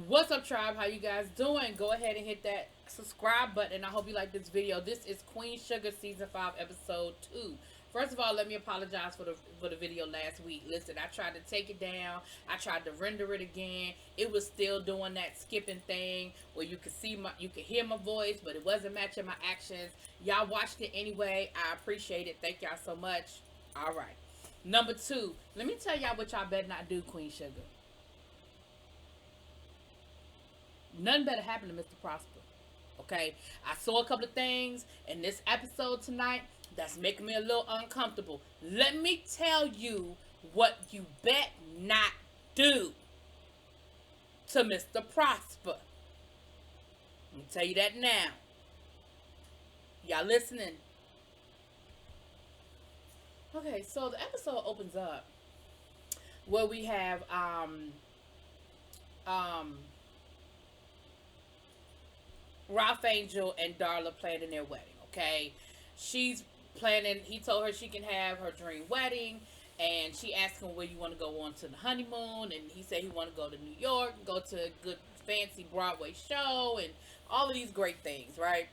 What's up, tribe? How you guys doing? Go ahead and hit that subscribe button. I hope you like this video. This is Queen Sugar Season 5, Episode 2. First of all, let me apologize for the video last week. Listen, I tried to take it down. I tried to render it again. It was still doing that skipping thing where you could hear my voice, but it wasn't matching my actions. Y'all watched it anyway. I appreciate it. Thank y'all so much. All right. Number 2, let me tell y'all what y'all better not do, Queen Sugar. Nothing better happen to Mr. Prosper. Okay? I saw a couple of things in this episode tonight that's making me a little uncomfortable. Let me tell you what you bet not do to Mr. Prosper. Let me tell you that now. Y'all listening? Okay, so the episode opens up where we have Ralph Angel and Darla planning their wedding, okay? She's planning, he told her she can have her dream wedding, and she asked him where you want to go on to the honeymoon, and he said he want to go to New York, go to a good fancy Broadway show, and all of these great things, right?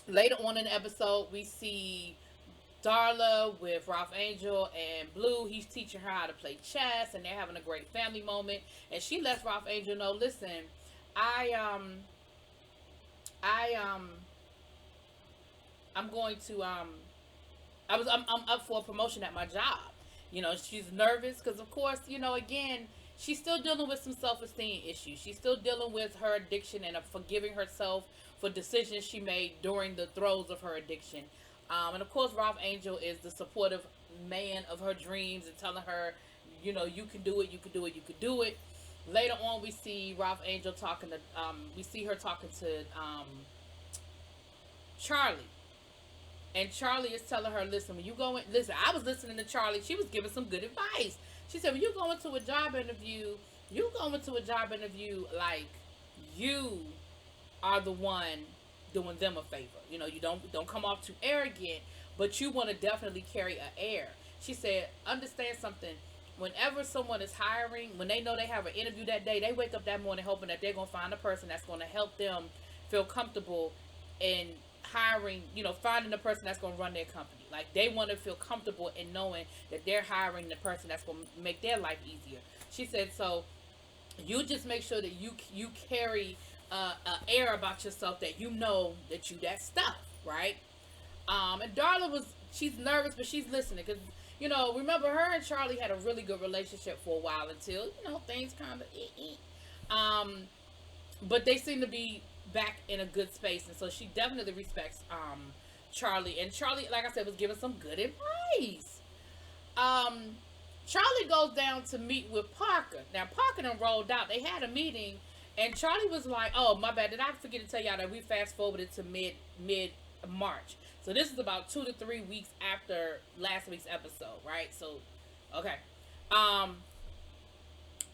Later on in the episode, we see Darla with Ralph Angel and Blue. He's teaching her how to play chess, and they're having a great family moment, and she lets Ralph Angel know, listen, I'm going to I'm up for a promotion at my job. You know, she's nervous because of course, you know, again, she's still dealing with some self-esteem issues. She's still dealing with her addiction and forgiving herself for decisions she made during the throes of her addiction. And of course, Ralph Angel is the supportive man of her dreams and telling her, you know, you can do it, you can do it, you can do it. Later on, we see Ralph Angel talking to, we see her talking to Charlie. And Charlie is telling her, listen, when you go in, listen, I was listening to Charlie. She was giving some good advice. She said, when you go into a job interview, like you are the one doing them a favor. You know, you don't come off too arrogant, but you want to definitely carry an air. She said, understand something. Whenever someone is hiring, when they know they have an interview that day, they wake up that morning hoping that they're going to find a person that's going to help them feel comfortable in hiring, you know, finding the person that's going to run their company. Like, they want to feel comfortable in knowing that they're hiring the person that's going to make their life easier. She said, so you just make sure that you carry an air about yourself that you know that you that stuff, right? And Darla she's nervous, but she's listening because, you know, remember her and Charlie had a really good relationship for a while until, you know, things kind of but they seem to be back in a good space, and so she definitely respects Charlie. And Charlie, like I said, was giving some good advice. Charlie goes down to meet with Parker. Now Parker done rolled out. They had a meeting, and Charlie was like, "Oh, my bad. Did I forget to tell y'all that we fast forwarded to mid March? So this is about 2 to 3 weeks after last week's episode, right? So, okay.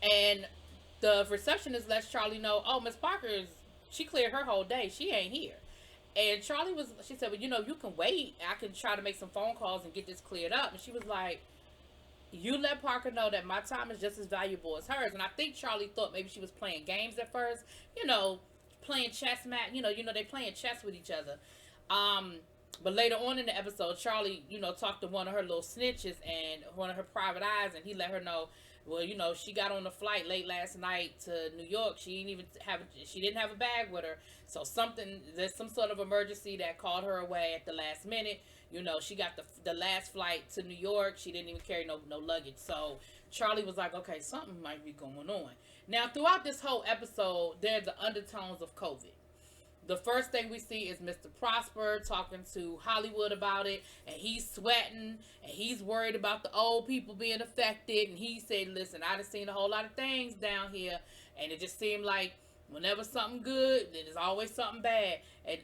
And the receptionist lets Charlie know, oh, Miss she cleared her whole day. She ain't here. And she said, well, you know, you can wait. I can try to make some phone calls and get this cleared up. And she was like, you let Parker know that my time is just as valuable as hers. And I think Charlie thought maybe she was playing games at first. You know, playing chess match. You know, they playing chess with each other. But later on in the episode, Charlie, you know, talked to one of her little snitches and one of her private eyes, and he let her know, well, you know, she got on a flight late last night to New York. She didn't have a bag with her. So there's some sort of emergency that called her away at the last minute. You know, she got the last flight to New York. She didn't even carry no luggage. So Charlie was like, okay, something might be going on. Now, throughout this whole episode, there's the undertones of COVID. The first thing we see is Mr. Prosper talking to Hollywood about it, and he's sweating, and he's worried about the old people being affected, and he said, listen, I done seen a whole lot of things down here, and it just seemed like whenever something good, there's always something bad. And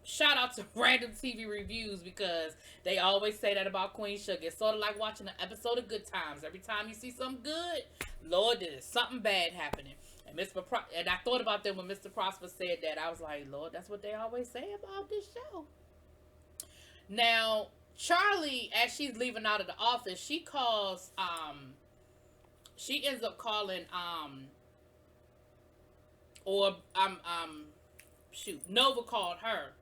shout out to Random TV Reviews, because they always say that about Queen Sugar. It's sort of like watching an episode of Good Times. Every time you see something good, Lord, there's something bad happening. And I thought about that when Mr. Prosper said that. I was like, Lord, that's what they always say about this show. Now, Charlie, as she's leaving out of the office, she ends up calling or shoot, Nova called her,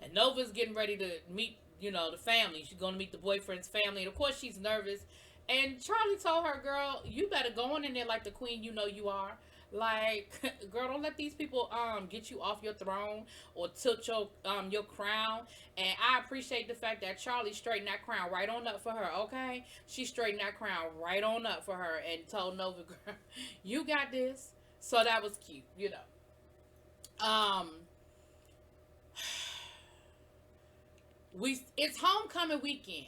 and Nova's getting ready to meet, the family. She's going to meet the boyfriend's family, and of course she's nervous. And Charlie told her, "Girl, you better go on in there like the queen you are. Like, girl, don't let these people get you off your throne or tilt your crown." And I appreciate the fact that Charlie straightened that crown right on up for her. Okay, she straightened that crown right on up for her and told Nova, "Girl, you got this." So that was cute. Um, it's homecoming weekend.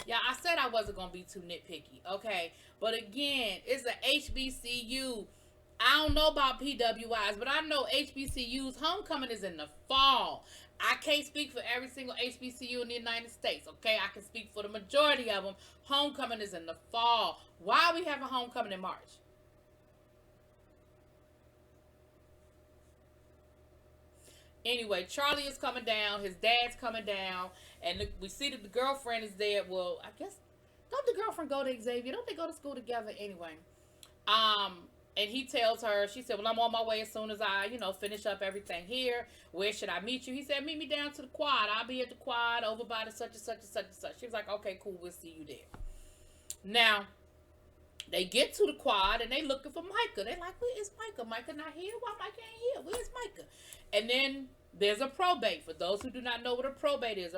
Yeah, I said I wasn't gonna be too nitpicky, okay? But again, it's a HBCU. I don't know about PWIs, but I know HBCU's homecoming is in the fall. I can't speak for every single HBCU in the United States, okay? I can speak for the majority of them. Homecoming is in the fall. Why are we having homecoming in March? Anyway, Charlie is coming down. His dad's coming down. And we see that the girlfriend is there. Well, I guess, don't the girlfriend go to Xavier? Don't they go to school together anyway? Um, and he tells her, she said, "Well, I'm on my way as soon as I, finish up everything here. Where should I meet you?" He said, "Meet me down to the quad. I'll be at the quad over by the such and such and such and such." She was like, "Okay, cool. We'll see you there." Now, they get to the quad and they looking for Micah. They like, "Where is Micah? Micah not here? Why Micah ain't here? Where's Micah?" And then there's a probate. For those who do not know what a probate is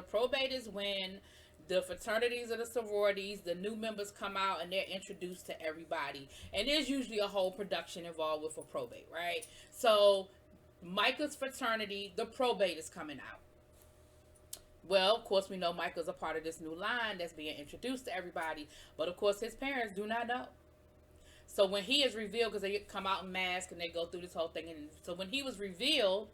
when the fraternities and the sororities, the new members come out and they're introduced to everybody. And there's usually a whole production involved with a probate, right? So Micah's fraternity, the probate is coming out. Well, of course, we know Micah's a part of this new line that's being introduced to everybody. But of course, his parents do not know. So when he is revealed, because they come out in masks and they go through this whole thing. And so when he was revealed,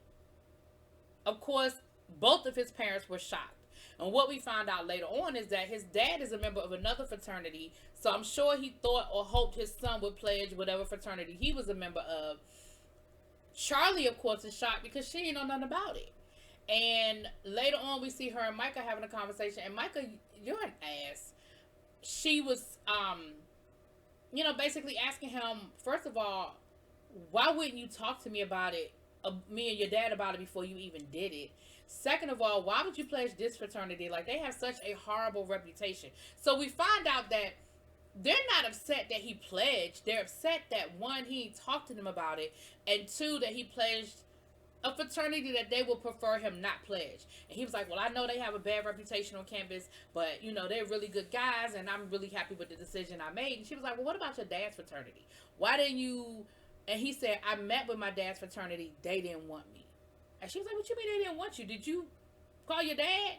of course, both of his parents were shocked. And what we found out later on is that his dad is a member of another fraternity. So I'm sure he thought or hoped his son would pledge whatever fraternity he was a member of. Charlie, of course, is shocked because she ain't know nothing about it. And later on, we see her and Micah having a conversation. And Micah, you're an ass. She was, basically asking him, first of all, why wouldn't you talk to me about it, me and your dad about it before you even did it? Second of all, why would you pledge this fraternity? Like, they have such a horrible reputation. So we find out that they're not upset that he pledged. They're upset that, one, he talked to them about it, and two, that he pledged a fraternity that they would prefer him not pledge. And he was like, "Well, I know they have a bad reputation on campus, but, they're really good guys, and I'm really happy with the decision I made." And she was like, "Well, what about your dad's fraternity? Why didn't you..." And he said, "I met with my dad's fraternity. They didn't want me." And she was like, "What you mean they didn't want you? Did you call your dad?"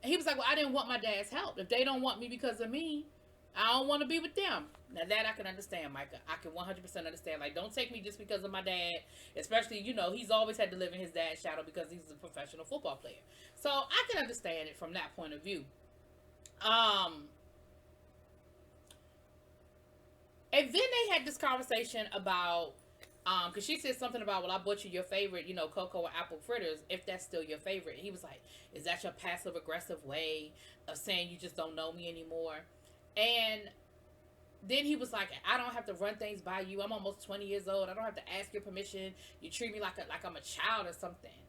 And he was like, "Well, I didn't want my dad's help. If they don't want me because of me, I don't want to be with them." Now that I can understand, Micah. I can 100% understand. Like, don't take me just because of my dad. Especially, he's always had to live in his dad's shadow because he's a professional football player. So I can understand it from that point of view. And then they had this conversation about, because she said something about, "Well, I bought you your favorite, cocoa and apple fritters, if that's still your favorite." And he was like, "Is that your passive aggressive way of saying you just don't know me anymore?" And then he was like, "I don't have to run things by you. I'm almost 20 years old. I don't have to ask your permission. You treat me like I'm a child or something."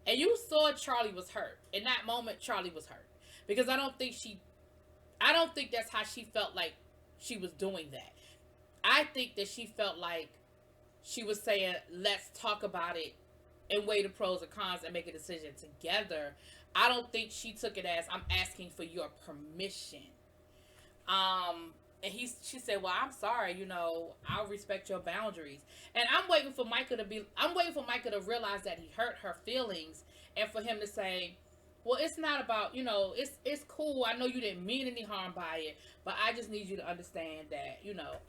And you saw Charlie was hurt. In that moment, Charlie was hurt. Because I don't think that's how she felt like she was doing that. I think that she felt like she was saying, "Let's talk about it and weigh the pros and cons and make a decision together." I don't think she took it as, "I'm asking for your permission." And she said, "Well, I'm sorry, I'll respect your boundaries." And I'm waiting for Micah to realize that he hurt her feelings, and for him to say, "Well, it's not about, it's cool. I know you didn't mean any harm by it, but I just need you to understand that,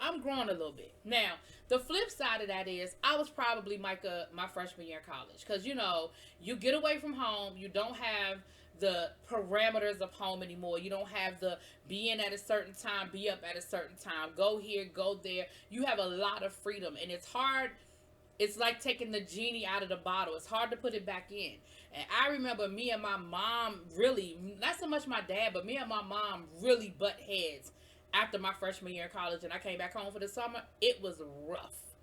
I'm growing a little bit." Now, the flip side of that is, I was probably Micah my freshman year in college. Because, you get away from home. You don't have the parameters of home anymore. You don't have the be in at a certain time, be up at a certain time, go here, go there. You have a lot of freedom. And it's hard. It's like taking the genie out of the bottle. It's hard to put it back in. And I remember me and my mom really, not so much my dad, but me and my mom really butt heads after my freshman year in college. And I came back home for the summer. It was rough.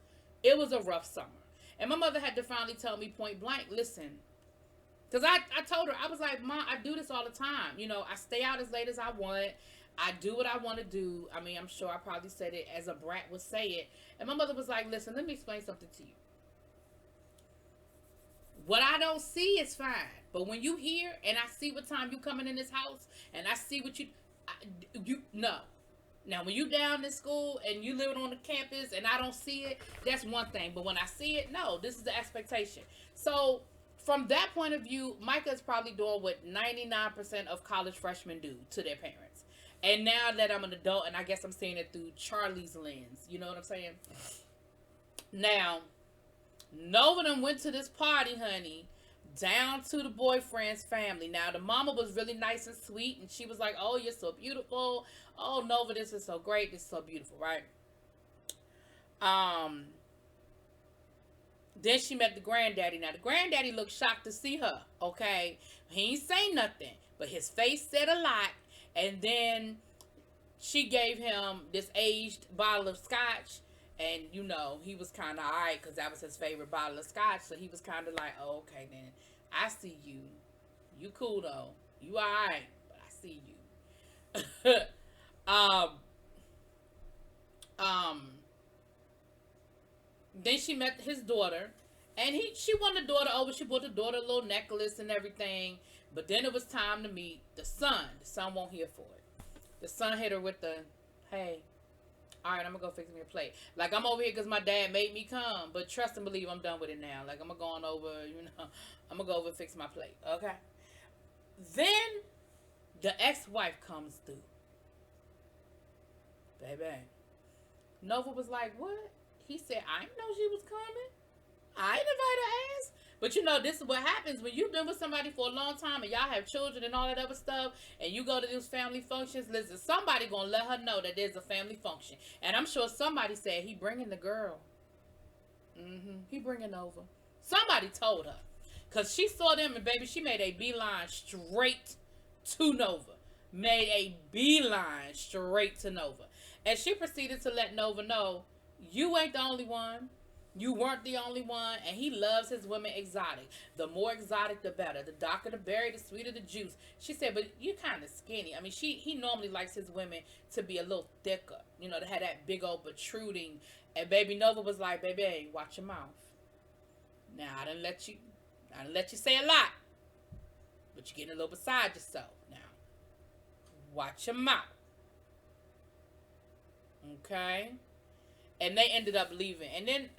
It was a rough summer. And my mother had to finally tell me point blank, listen, because I told her, I was like, Mom, I do this all the time. You know, I stay out as late as I want. I do what I want to do. I mean, I'm sure I probably said it as a brat would say it. And my mother was like, listen, let me explain something to you. What I don't see is fine. But when you hear and I see what time you coming in this house and I see what you no. Now, when you down in school and you living on the campus and I don't see it, that's one thing. But when I see it, no, this is the expectation. So from that point of view, Micah is probably doing what 99% of college freshmen do to their parents. And now that I'm an adult, and I guess I'm seeing it through Charlie's lens, you know what I'm saying? Now, Nova done went to this party, honey, down to the boyfriend's family. Now, the mama was really nice and sweet, and she was like, oh, you're so beautiful. Oh, Nova, this is so great. This is so beautiful, right? Then she met the granddaddy. Now, the granddaddy looked shocked to see her, okay? He ain't say nothing, but his face said a lot. And then she gave him this aged bottle of scotch. And, you know, he was kind of all right because that was his favorite bottle of scotch. So he was kind of like, oh, okay, then. I see you. You cool, though. You all right, but I see you. Then she met his daughter. And she won the daughter over. She bought the daughter a little necklace and everything. But then it was time to meet the son. The son won't hear for it. The son hit her with the, hey, all right, I'm going to go fix me a plate. Like, I'm over here because my dad made me come. But trust and believe I'm done with it now. Like, I'm going to go on over, you know. I'm going to go over and fix my plate. Okay? Then, the ex-wife comes through. Baby. Nova was like, what? He said, I didn't know she was coming. I didn't invite her ass. But you know, this is what happens when you've been with somebody for a long time and y'all have children and all that other stuff, and you go to these family functions. Listen, somebody gonna let her know that there's a family function. And I'm sure somebody said, he bringing the girl. He bringing over. Somebody told her. Because she saw them, and baby, she made a beeline straight to Nova. Made a beeline straight to Nova. And she proceeded to let Nova know, you ain't the only one. You weren't the only one, and he loves his women exotic. The more exotic, the better. The darker the berry, the sweeter the juice. She said, but you're kind of skinny. I mean, he normally likes his women to be a little thicker. You know, to have that big old protruding. And baby Nova was like, baby, hey, watch your mouth. Now, I didn't let you say a lot. But you're getting a little beside yourself. Now, watch your mouth. Okay? And they ended up leaving. And then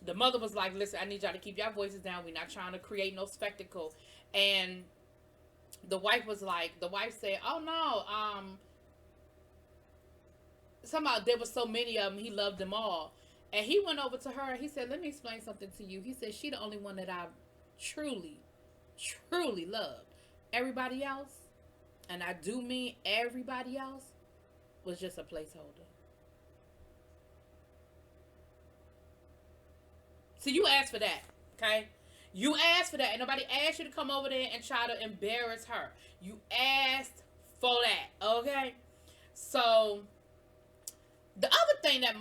the mother was like, listen, I need y'all to keep your voices down. We're not trying to create no spectacle. And the wife said, oh no, somehow there were so many of them, he loved them all. And he went over to her and he said, let me explain something to you. He said, she the only one that I truly, truly loved. Everybody else, and I do mean everybody else, was just a placeholder. So you asked for that, okay? You asked for that, and nobody asked you to come over there and try to embarrass her. You asked for that, okay? So, the other thing that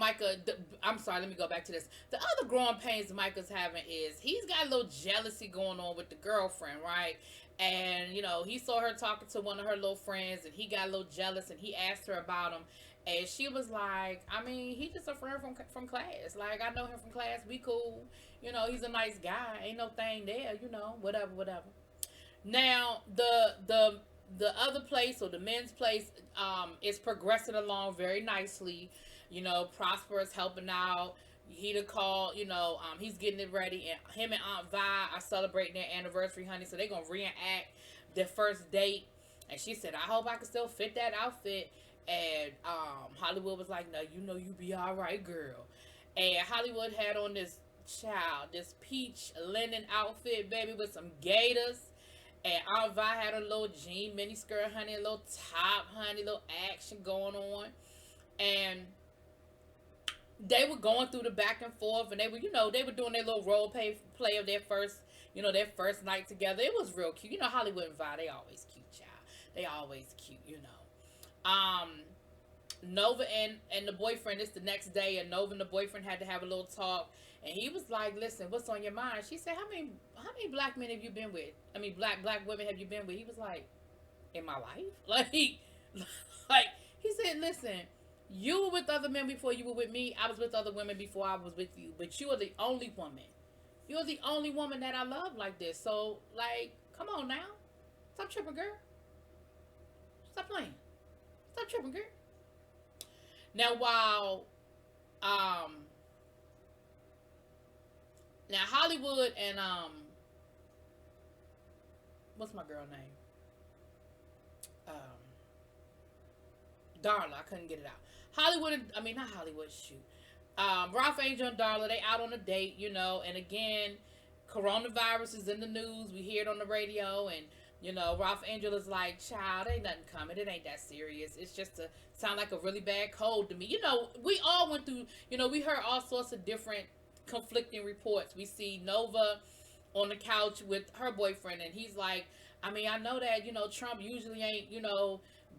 I'm sorry, let me go back to this. The other growing pains Micah's having is he's got a little jealousy going on with the girlfriend, right? And, you know, he saw her talking to one of her little friends, and he got a little jealous, and he asked her about him. And she was like, I mean, he's just a friend from class. Like, I know him from class. We cool. You know, he's a nice guy. Ain't no thing there, you know, whatever. Now, the other place, or the men's place, is progressing along very nicely. You know, Prosper is helping out. He done called, you know, he's getting it ready. And him and Aunt Vi are celebrating their anniversary, honey. So they're going to reenact their first date. And she said, I hope I can still fit that outfit. And Hollywood was like, no, you know you be all right, girl. And Hollywood had on this peach linen outfit, baby, with some gators. And Aunt Vi had a little jean mini skirt, honey, a little top, honey, a little action going on. And they were going through the back and forth, and they were doing their little role play of their first night together. It was real cute. You know, Hollywood and Vi, they always cute, child. They always cute, you know. Nova and the boyfriend, it's the next day, and Nova and the boyfriend had to have a little talk, and he was like, "Listen, what's on your mind?" She said, "How many black men have you been with? I mean, black women have you been with?" He was like, "In my life?" Like he said, "Listen, you were with other men before you were with me. I was with other women before I was with you, but you are the only woman. You're the only woman that I love like this. So, like, come on now, stop tripping, girl. Stop playing. Stop tripping, girl." Now, while um, now Hollywood and what's my girl name? Um, Darla. I couldn't get it out. Hollywood. I mean, not Hollywood. Shoot. Ralph Angel and Darla. They out on a date, you know. And again, coronavirus is in the news. We hear it on the radio, and you know, Ralph Angel is like, "Child, ain't nothing coming. It ain't that serious. It's just a sound like a really bad cold to me." You know, we all went through. You know, we heard all sorts of different conflicting reports. We see Nova on the couch with her boyfriend, and he's like, "I mean, I know that Trump usually ain't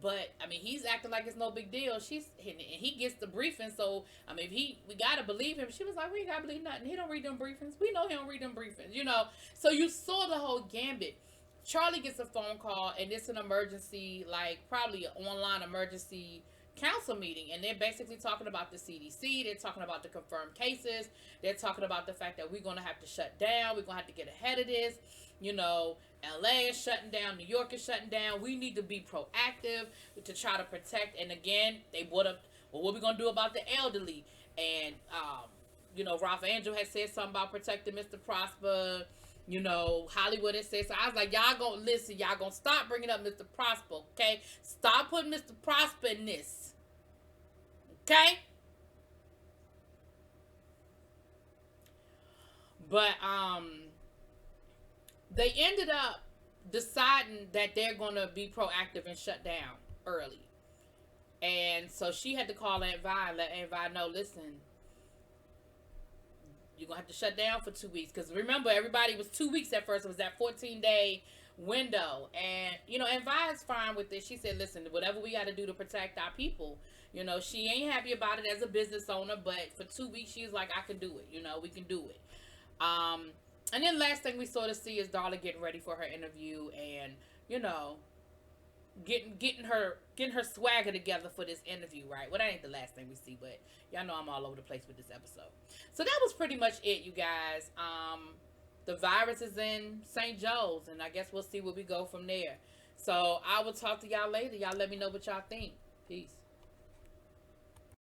but I mean, he's acting like it's no big deal." And he gets the briefing, so I mean, we gotta believe him. She was like, "We ain't gotta believe nothing. He don't read them briefings. We know he don't read them briefings." So you saw the whole gambit. Charlie gets a phone call, and it's an emergency, like probably an online emergency council meeting, and they're basically talking about the CDC. They're talking about the confirmed cases. They're talking about the fact that we're going to have to shut down. We're going to have to get ahead of this. LA is shutting down. New York is shutting down. We need to be proactive to try to protect. And again, they brought up, well, what are we going to do about the elderly? And, Ralph Angel had said something about protecting Mr. Prosper. Hollywood has said so. I was like, y'all gonna listen. Y'all gonna stop bringing up Mr. Prosper, okay? Stop putting Mr. Prosper in this, okay? But they ended up deciding that they're gonna be proactive and shut down early, and so she had to call Aunt Vi and let Aunt Vi know, listen, you're gonna have to shut down for 2 weeks, because remember, everybody was 2 weeks at first. It was that 14-day window, and and Vi is fine with it. She said, listen, whatever we got to do to protect our people. She ain't happy about it as a business owner, but for 2 weeks she's like, I can do it. We can do it. And then last thing we sort of see is Darla getting ready for her interview, and you know getting her swagger together for this interview, right? Well, that ain't the last thing we see, but y'all know I'm all over the place with this episode. So that was pretty much it, you guys. The virus is in St. Joe's, and I guess we'll see where we go from there. So I will talk to y'all later. Y'all let me know what y'all think. Peace.